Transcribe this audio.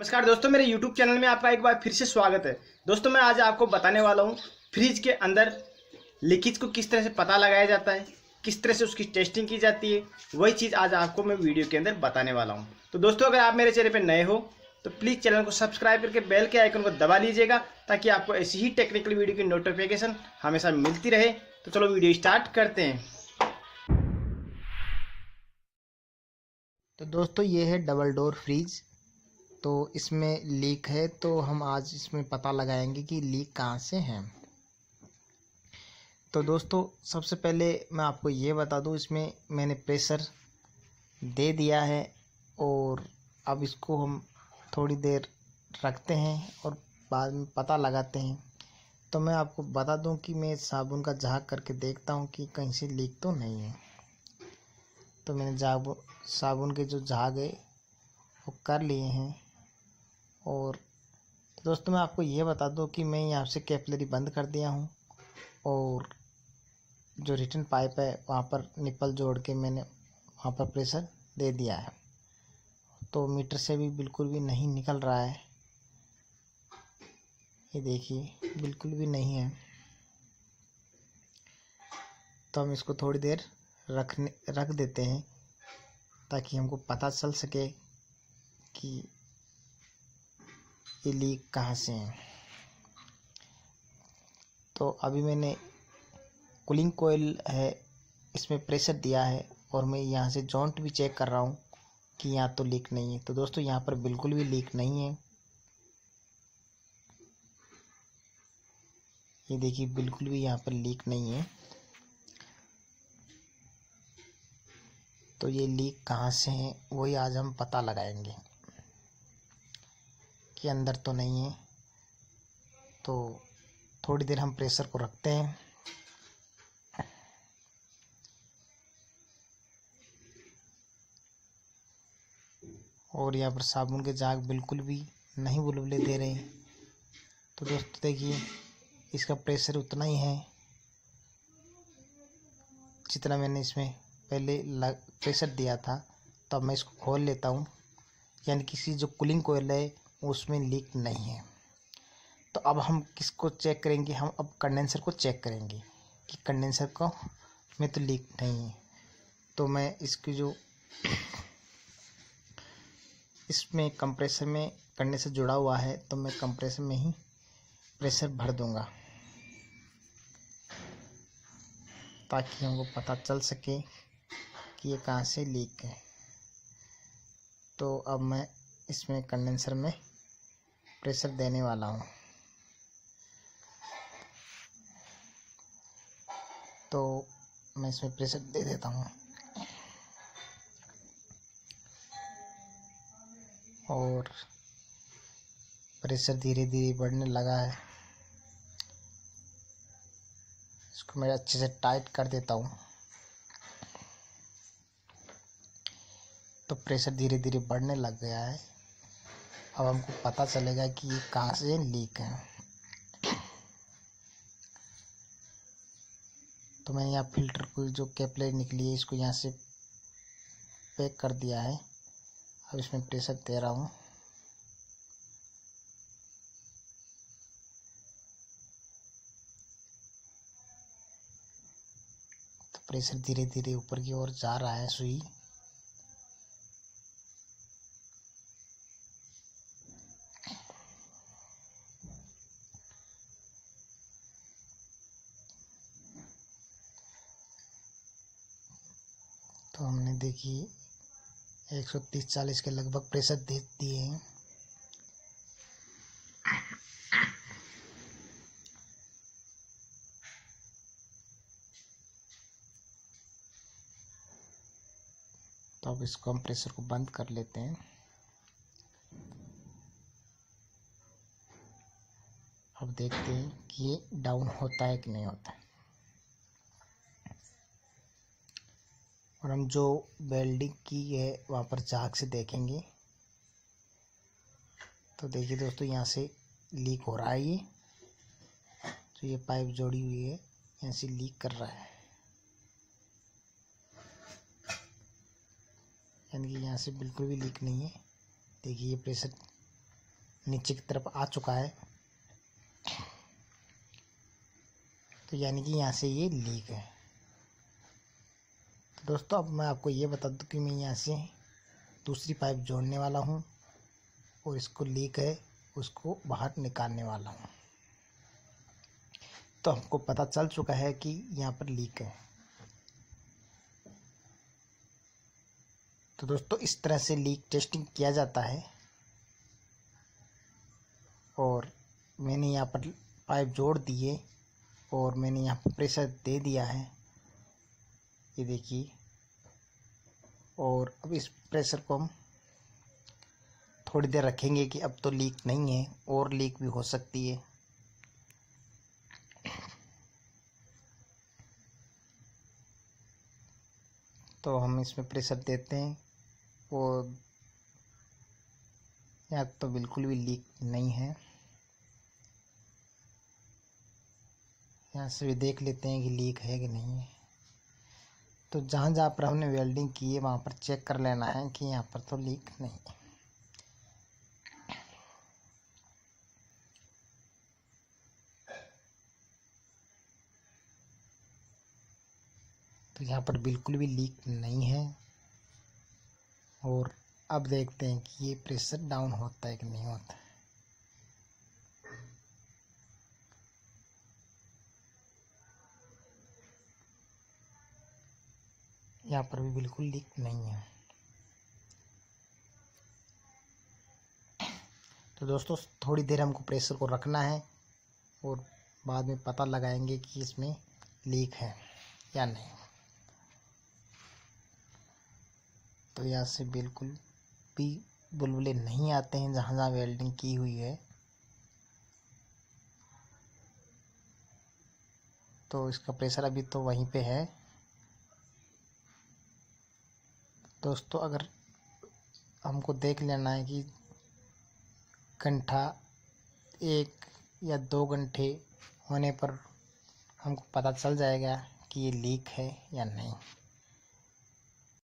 नमस्कार दोस्तों, मेरे YouTube चैनल में आपका एक बार फिर से स्वागत है। दोस्तों, मैं आज आपको बताने वाला हूँ फ्रिज के अंदर लीकेज को किस तरह से पता लगाया जाता है, किस तरह से उसकी टेस्टिंग की जाती है। वही चीज़ आज आपको मैं वीडियो के अंदर बताने वाला हूँ। तो दोस्तों, अगर आप मेरे चैनल पर नए हो तो प्लीज़ चैनल को सब्सक्राइब करके बेल के आइकन को दबा लीजिएगा, ताकि आपको ऐसी ही टेक्निकल वीडियो की नोटिफिकेशन हमेशा मिलती रहे। तो चलो वीडियो स्टार्ट करते हैं। तो दोस्तों ये है डबल डोर फ्रिज। तो इसमें लीक है, तो हम आज इसमें पता लगाएंगे कि लीक कहाँ से है। तो दोस्तों सबसे पहले मैं आपको ये बता दूं, इसमें मैंने प्रेशर दे दिया है और अब इसको हम थोड़ी देर रखते हैं और बाद में पता लगाते हैं। तो मैं आपको बता दूं कि मैं साबुन का झाग करके देखता हूं कि कहीं से लीक तो नहीं है। तो मैंने साबुन के जो झाग है वो कर लिए हैं। और दोस्तों मैं आपको ये बता दूं कि मैं यहाँ से कैपिलरी बंद कर दिया हूँ और जो रिटर्न पाइप है वहाँ पर निप्पल जोड़ के मैंने वहाँ पर प्रेशर दे दिया है। तो मीटर से भी बिल्कुल भी नहीं निकल रहा है, ये देखिए बिल्कुल भी नहीं है। तो हम इसको थोड़ी देर रख देते हैं ताकि हमको पता चल सके कि ये लीक कहाँ से है। तो अभी मैंने कूलिंग कोयल है इसमें प्रेशर दिया है और मैं यहाँ से जॉइंट भी चेक कर रहा हूँ कि यहाँ तो लीक नहीं है। तो दोस्तों यहाँ पर बिल्कुल भी लीक नहीं है, ये देखिए बिल्कुल भी यहाँ पर लीक नहीं है। तो ये लीक कहाँ से है वही आज हम पता लगाएंगे कि अंदर तो नहीं है। तो थोड़ी देर हम प्रेशर को रखते हैं और यहाँ पर साबुन के झाग बिल्कुल भी नहीं बुलबुले दे रहे। तो दोस्तों देखिए इसका प्रेशर उतना ही है जितना मैंने इसमें पहले प्रेशर दिया था। तो अब मैं इसको खोल लेता हूँ, यानी किसी जो कूलिंग कोयल है उसमें लीक नहीं है। तो अब हम किसको चेक करेंगे, हम अब कंडेंसर को चेक करेंगे कि कंडेंसर को में तो लीक नहीं है। तो मैं इसकी जो इसमें कंप्रेसर में कंडेंसर जुड़ा हुआ है तो मैं कंप्रेसर में ही प्रेशर भर दूंगा ताकि हमको पता चल सके कि ये कहाँ से लीक है। तो अब मैं इसमें कंडेंसर में प्रेशर देने वाला हूँ। तो मैं इसमें प्रेशर दे देता हूँ और प्रेशर धीरे धीरे बढ़ने लगा है। इसको मैं अच्छे से टाइट कर देता हूँ। तो प्रेशर धीरे धीरे बढ़ने लग गया है। अब हमको पता चलेगा कि ये कहाँ से लीक है। तो मैंने यहाँ फिल्टर को जो कैपिलरी निकली है इसको यहाँ से पैक कर दिया है। अब इसमें प्रेशर दे रहा हूँ। तो प्रेशर धीरे धीरे ऊपर की ओर जा रहा है सुई। तो हमने देखिए 130-40 के लगभग प्रेशर दे दिए हैं। तो अब इसको हम प्रेशर को बंद कर लेते हैं। अब देखते हैं कि ये डाउन होता है कि नहीं होता है। और हम जो वेल्डिंग की है वहाँ पर झाग से देखेंगे। तो देखिए दोस्तों यहाँ से लीक हो रहा है। ये जो ये पाइप जोड़ी हुई है यहाँ से लीक कर रहा है, यानी कि यहाँ से बिल्कुल भी लीक नहीं है। देखिए ये प्रेशर नीचे की तरफ आ चुका है। तो यानी कि यहाँ से ये लीक है। तो दोस्तों अब मैं आपको ये बता दूँ कि मैं यहाँ से दूसरी पाइप जोड़ने वाला हूँ और इसको लीक है उसको बाहर निकालने वाला हूँ। तो हमको पता चल चुका है कि यहाँ पर लीक है। तो दोस्तों इस तरह से लीक टेस्टिंग किया जाता है। और मैंने यहाँ पर पाइप जोड़ दिए और मैंने यहाँ पर प्रेशर दे दिया है, ये देखिए। और अब इस प्रेशर को हम थोड़ी देर रखेंगे कि अब तो लीक नहीं है और लीक भी हो सकती है। तो हम इसमें प्रेशर देते हैं और यहाँ तो बिल्कुल भी लीक नहीं है। यहाँ से भी देख लेते हैं कि लीक है कि नहीं है। तो जहाँ जहाँ पर हमने वेल्डिंग की है वहाँ पर चेक कर लेना है कि यहाँ पर तो लीक नहीं है। तो यहाँ पर बिल्कुल भी लीक नहीं है। और अब देखते हैं कि ये प्रेशर डाउन होता है कि नहीं होता है। यहाँ पर भी बिल्कुल लीक नहीं है। तो दोस्तों थोड़ी देर हमको प्रेशर को रखना है और बाद में पता लगाएंगे कि इसमें लीक है या नहीं। तो यहाँ से बिल्कुल भी बुलबुले नहीं आते हैं जहाँ जहाँ वेल्डिंग की हुई है। तो इसका प्रेशर अभी तो वहीं पे है। दोस्तों अगर हमको देख लेना है कि घंटा 1 या 2 घंटे होने पर हमको पता चल जाएगा कि ये लीक है या नहीं।